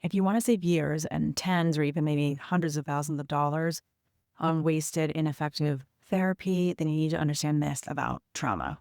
if you want to save years and tens or even maybe hundreds of thousands of dollars on wasted, ineffective therapy, then you need to understand this about trauma.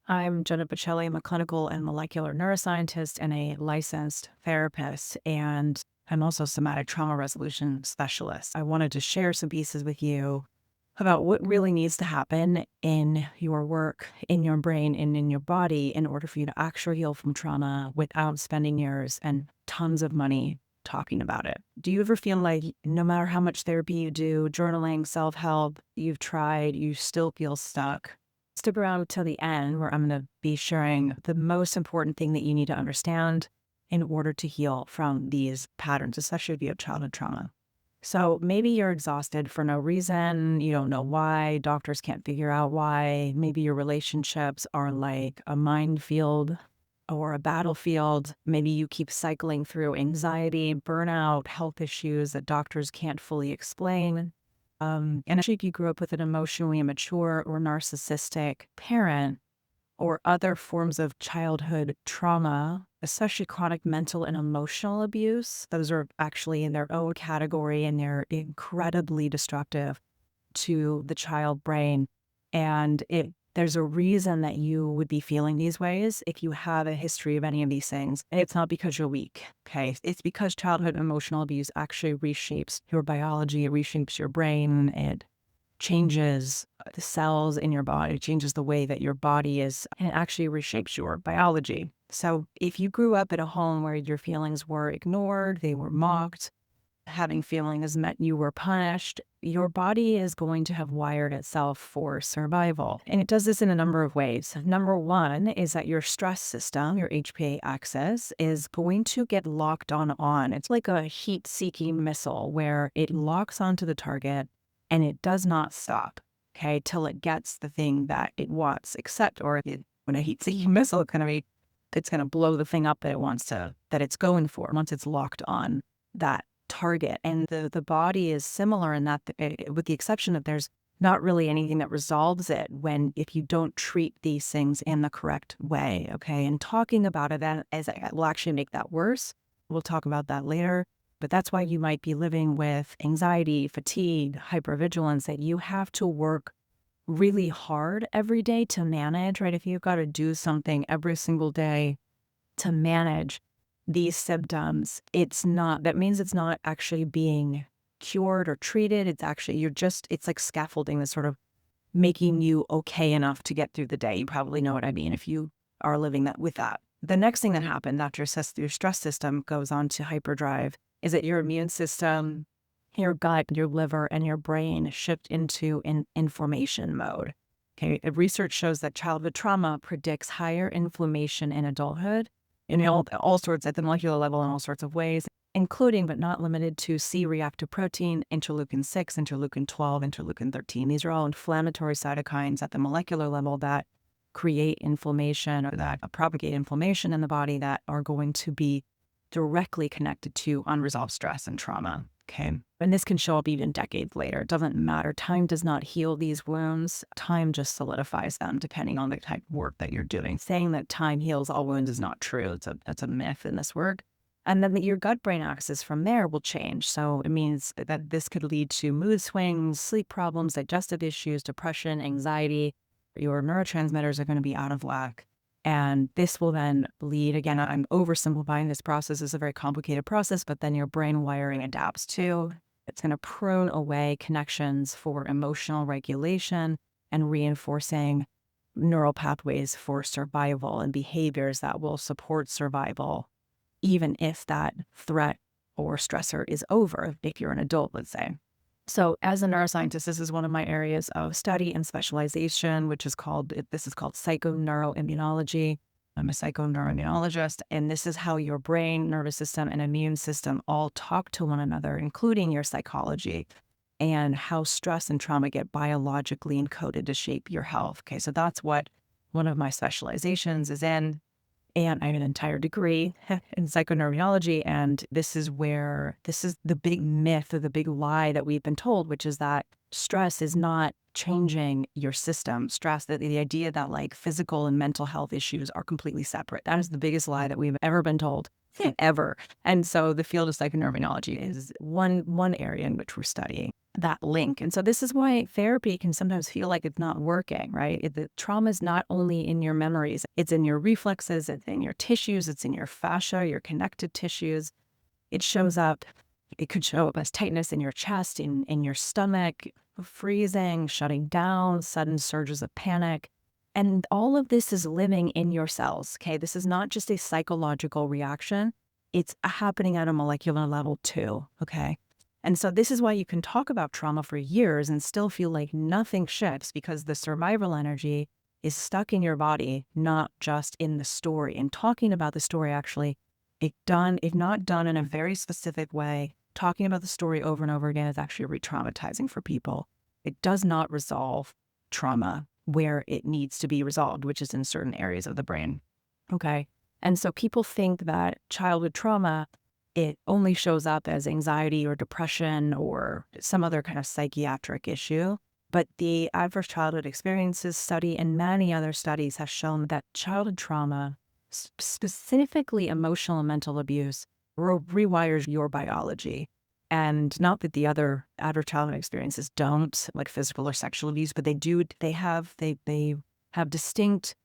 I'm Jenna Bocelli. I'm a clinical and molecular neuroscientist and a licensed therapist, and I'm also a somatic trauma resolution specialist. I wanted to share some pieces with you about what really needs to happen in your work, in your brain, and in your body in order for you to actually heal from trauma without spending years and tons of money talking about it. Do you ever feel like no matter how much therapy you do, journaling, self-help, you've tried, you still feel stuck? Stick around till the end where I'm going to be sharing the most important thing that you need to understand in order to heal from these patterns, especially if you have childhood trauma. So maybe you're exhausted for no reason. You don't know why. Doctors can't figure out why. Maybe your relationships are like a minefield or a battlefield. Maybe you keep cycling through anxiety, burnout, health issues that doctors can't fully explain. And actually, if you grew up with an emotionally immature or narcissistic parent, or other forms of childhood trauma, especially chronic mental and emotional abuse, those are actually in their own category and they're incredibly destructive to the child brain. And there's a reason that you would be feeling these ways if you have a history of any of these things. It's not because you're weak, okay? It's because childhood emotional abuse actually reshapes your biology, it reshapes your brain, it changes the cells in your body, changes the way that your body is, and it actually reshapes your biology. So if you grew up in a home where your feelings were ignored, they were mocked, having feelings meant you were punished, your body is going to have wired itself for survival. And it does this in a number of ways. Number one is that your stress system, your HPA axis, is going to get locked on. It's like a heat-seeking missile where it locks onto the target and it does not stop, okay, till it gets the thing that it wants, when a heat-seeking missile, it's going to blow the thing up that it wants to, that it's going for once it's locked on that target. And the body is similar in that, with the exception that there's not really anything that resolves it if you don't treat these things in the correct way, okay? And talking about it will actually make that worse. We'll talk about that later. But that's why you might be living with anxiety, fatigue, hypervigilance, that you have to work really hard every day to manage, right? If you've got to do something every single day to manage these symptoms, that means it's not actually being cured or treated. It's actually, it's like scaffolding that's sort of making you okay enough to get through the day. You probably know what I mean if you are living with that. The next thing that happened after your stress system goes on to hyperdrive is that your immune system, your gut, your liver, and your brain shift into an inflammation mode. Okay, research shows that childhood trauma predicts higher inflammation in adulthood in all sorts, at the molecular level, in all sorts of ways, including but not limited to C-reactive protein, interleukin-6, interleukin-12, interleukin-13. These are all inflammatory cytokines at the molecular level that create inflammation or that propagate inflammation in the body that are going to be directly connected to unresolved stress and trauma, okay? And this can show up even decades later. It doesn't matter. Time does not heal these wounds. Time just solidifies them depending on the type of work that you're doing. Saying that time heals all wounds is not true. That's a myth in this work. And then your gut-brain axis from there will change. So it means that this could lead to mood swings, sleep problems, digestive issues, depression, anxiety. Your neurotransmitters are going to be out of whack. And this will then lead, again, I'm oversimplifying this process. It's a very complicated process, but then your brain wiring adapts too. It's going to prune away connections for emotional regulation and reinforcing neural pathways for survival and behaviors that will support survival, even if that threat or stressor is over, if you're an adult, let's say. So as a neuroscientist, this is one of my areas of study and specialization, this is called psychoneuroimmunology. I'm a psychoneuroimmunologist, and this is how your brain, nervous system, and immune system all talk to one another, including your psychology, and how stress and trauma get biologically encoded to shape your health. Okay, so that's what one of my specializations is in. And I have an entire degree in psychoneuroimmunology, and this is the big myth or the big lie that we've been told, which is that stress is not changing your system. Stress, that the idea that like physical and mental health issues are completely separate. That is the biggest lie that we've ever been told. ever. And so the field of psychoneuroimmunology is one area in which we're studying that link. And so this is why therapy can sometimes feel like it's not working, right? The trauma is not only in your memories, it's in your reflexes, it's in your tissues, it's in your fascia, your connective tissues. It shows up, it could show up as tightness in your chest, in your stomach, freezing, shutting down, sudden surges of panic. And all of this is living in your cells, okay? This is not just a psychological reaction. It's happening at a molecular level too, okay? And so this is why you can talk about trauma for years and still feel like nothing shifts, because the survival energy is stuck in your body, not just in the story. And talking about the story actually, if not done in a very specific way, talking about the story over and over again is actually re-traumatizing for people. It does not resolve trauma where it needs to be resolved, which is in certain areas of the brain. Okay. And so people think that childhood trauma, it only shows up as anxiety or depression or some other kind of psychiatric issue. But the Adverse Childhood Experiences study and many other studies have shown that childhood trauma, specifically emotional and mental abuse, rewires your biology. And not that the other adverse childhood experiences don't, like physical or sexual abuse, but they have distinct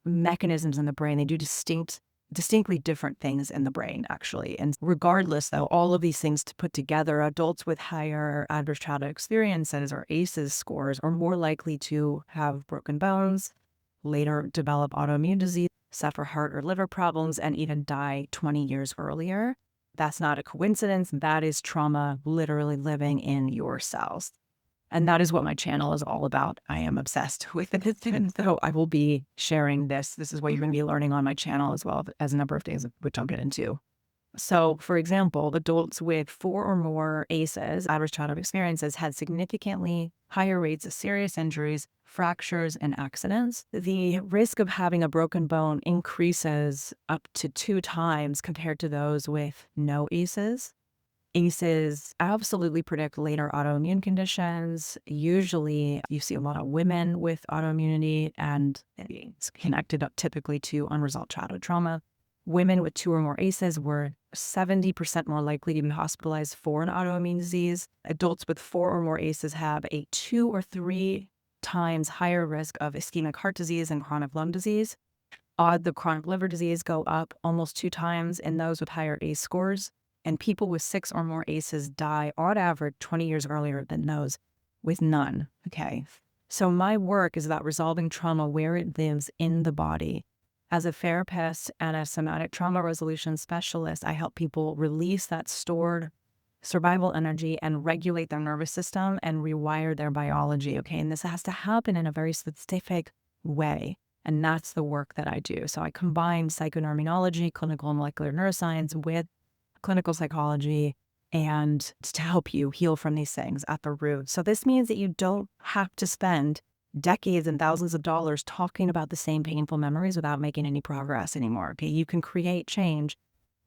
mechanisms in the brain. They do distinctly different things in the brain, actually. And regardless, though, all of these things to put together, adults with higher adverse childhood experiences or ACEs scores are more likely to have broken bones, later develop autoimmune disease, suffer heart or liver problems, and even die 20 years earlier. That's not a coincidence. That is trauma literally living in your cells. And that is what my channel is all about. I am obsessed with it. And so I will be sharing this. This is what you're going to be learning on my channel, as well as a number of things, which I'll get into. So, for example, adults with 4 or more ACEs, adverse childhood experiences, had significantly higher rates of serious injuries, fractures, and accidents. The risk of having a broken bone increases up to 2 times compared to those with no ACEs. ACEs absolutely predict later autoimmune conditions. Usually you see a lot of women with autoimmunity, and it's connected up typically to unresolved childhood trauma. Women with 2 or more ACEs were 70% more likely to be hospitalized for an autoimmune disease. Adults with 4 or more ACEs have a 2 or 3 times higher risk of ischemic heart disease and chronic lung disease. The chronic liver disease go up almost 2 times in those with higher ACE scores. And people with 6 or more ACEs die on average 20 years earlier than those with none, okay? So my work is about resolving trauma where it lives in the body. As a therapist and a somatic trauma resolution specialist, I help people release that stored survival energy and regulate their nervous system and rewire their biology, okay? And this has to happen in a very specific way. And that's the work that I do. So I combine psychoneuroimmunology, clinical and molecular neuroscience with clinical psychology, and to help you heal from these things at the root. So this means that you don't have to spend decades and thousands of dollars talking about the same painful memories without making any progress anymore. Okay, you can create change,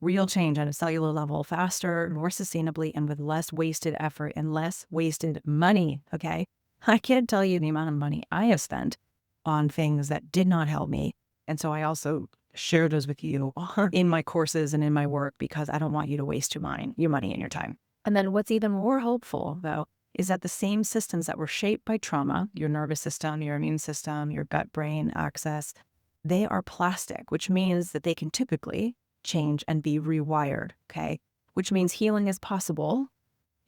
real change on a cellular level, faster, more sustainably, and with less wasted effort and less wasted money. Okay, I can't tell you the amount of money I have spent on things that did not help me. And so I also share those with you in my courses and in my work, because I don't want you to waste your money and your time. And then what's even more hopeful, though, is that the same systems that were shaped by trauma, your nervous system, your immune system, your gut-brain axis, they are plastic, which means that they can typically change and be rewired, okay? Which means healing is possible,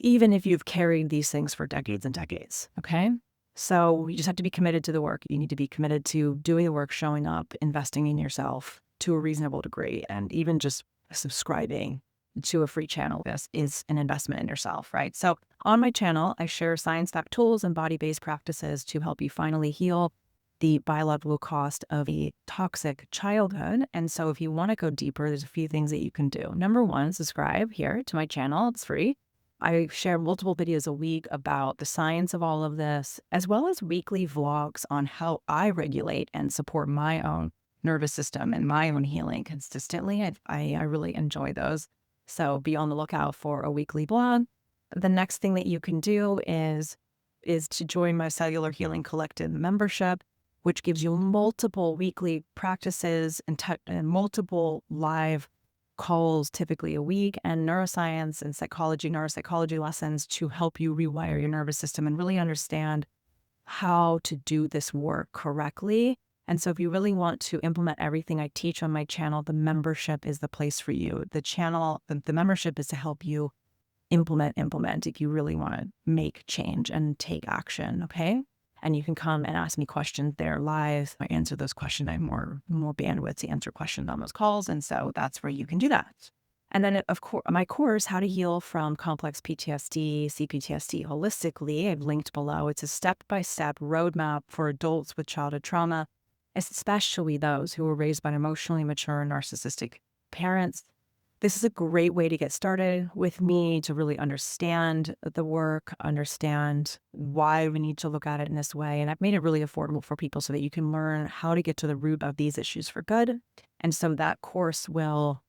even if you've carried these things for decades and decades, okay? So you just have to be committed to the work. You need to be committed to doing the work, showing up, investing in yourself to a reasonable degree, and even just subscribing to a free channel. This is an investment in yourself, right? So on my channel, I share science-backed tools and body-based practices to help you finally heal the biological cost of a toxic childhood. And so if you want to go deeper, there's a few things that you can do. Number 1, subscribe here to my channel. It's free. I share multiple videos a week about the science of all of this, as well as weekly vlogs on how I regulate and support my own nervous system and my own healing consistently. I really enjoy those. So be on the lookout for a weekly vlog. The next thing that you can do is to join my Cellular Healing Collective membership, which gives you multiple weekly practices and multiple live calls typically a week, and neuroscience and neuropsychology lessons to help you rewire your nervous system and really understand how to do this work correctly. And so if you really want to implement everything I teach on my channel, the membership is the place for you. The membership is to help you implement if you really want to make change and take action, okay? And you can come and ask me questions there live. I answer those questions. I have more bandwidth to answer questions on those calls. And so that's where you can do that. And then, of course, my course, How to Heal from Complex PTSD, CPTSD Holistically, I've linked below. It's a step-by-step roadmap for adults with childhood trauma, especially those who were raised by emotionally immature narcissistic parents. This is a great way to get started with me, to really understand the work, understand why we need to look at it in this way. And I've made it really affordable for people so that you can learn how to get to the root of these issues for good. And so that course will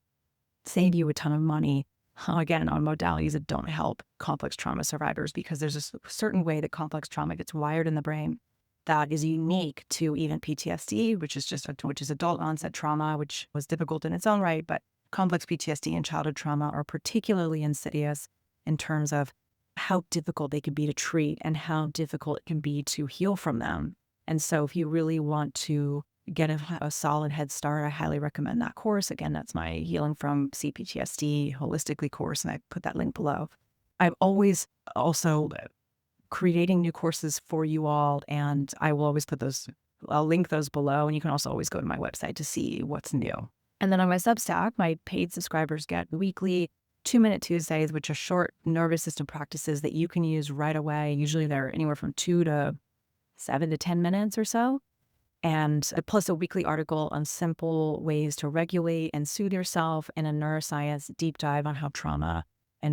save you a ton of money, again, on modalities that don't help complex trauma survivors, because there's a certain way that complex trauma gets wired in the brain that is unique to even PTSD, which is adult onset trauma, which was difficult in its own right. But complex PTSD and childhood trauma are particularly insidious in terms of how difficult they can be to treat and how difficult it can be to heal from them. And so if you really want to get a solid head start, I highly recommend that course. Again, that's my Healing from CPTSD Holistically course, and I put that link below. I'm always also creating new courses for you all, and I will always I'll link those below, and you can also always go to my website to see what's new. And then on my Substack, my paid subscribers get weekly 2-minute Tuesdays, which are short nervous system practices that you can use right away. Usually they're anywhere from 2 to 7 to 10 minutes or so. And plus a weekly article on simple ways to regulate and soothe yourself, and a neuroscience deep dive on how trauma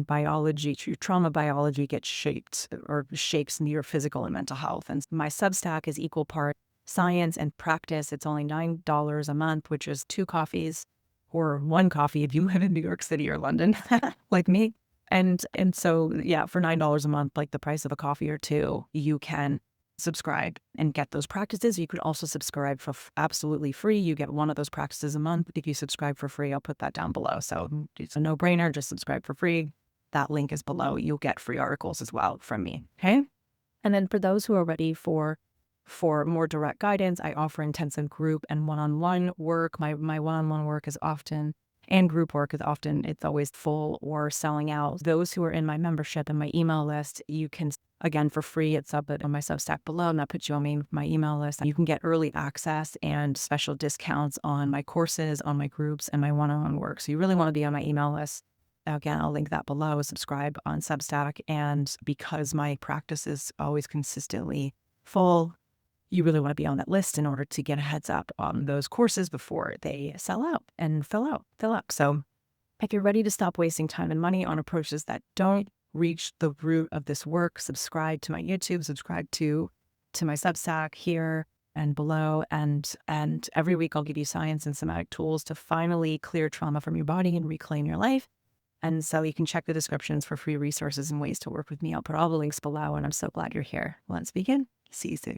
biology gets shapes your physical and mental health. And my Substack is equal part science and practice. It's only $9 a month, which is 2 coffees or 1 coffee if you live in New York City or London, like me. And so, yeah, for $9 a month, like the price of a coffee or 2, you can subscribe and get those practices. You could also subscribe for absolutely free. You get 1 of those practices a month. If you subscribe for free, I'll put that down below. So it's a no-brainer. Just subscribe for free. That link is below. You'll get free articles as well from me. Okay. And then for those who are ready for more direct guidance, I offer intensive group and one-on-one work. My one-on-one work is often, and group work is often, it's always full or selling out. Those who are in my membership and my email list, you can, again, for free, it's up on my Substack below, and that puts you on my email list. You can get early access and special discounts on my courses, on my groups, and my one-on-one work. So you really want to be on my email list. Again, I'll link that below. Subscribe on Substack. And because my practice is always consistently full, you really want to be on that list in order to get a heads up on those courses before they sell out and fill up. So if you're ready to stop wasting time and money on approaches that don't reach the root of this work, subscribe to my YouTube, subscribe to my Substack here and below. And every week I'll give you science and somatic tools to finally clear trauma from your body and reclaim your life. And so you can check the descriptions for free resources and ways to work with me. I'll put all the links below, and I'm so glad you're here. Let's begin. See you soon.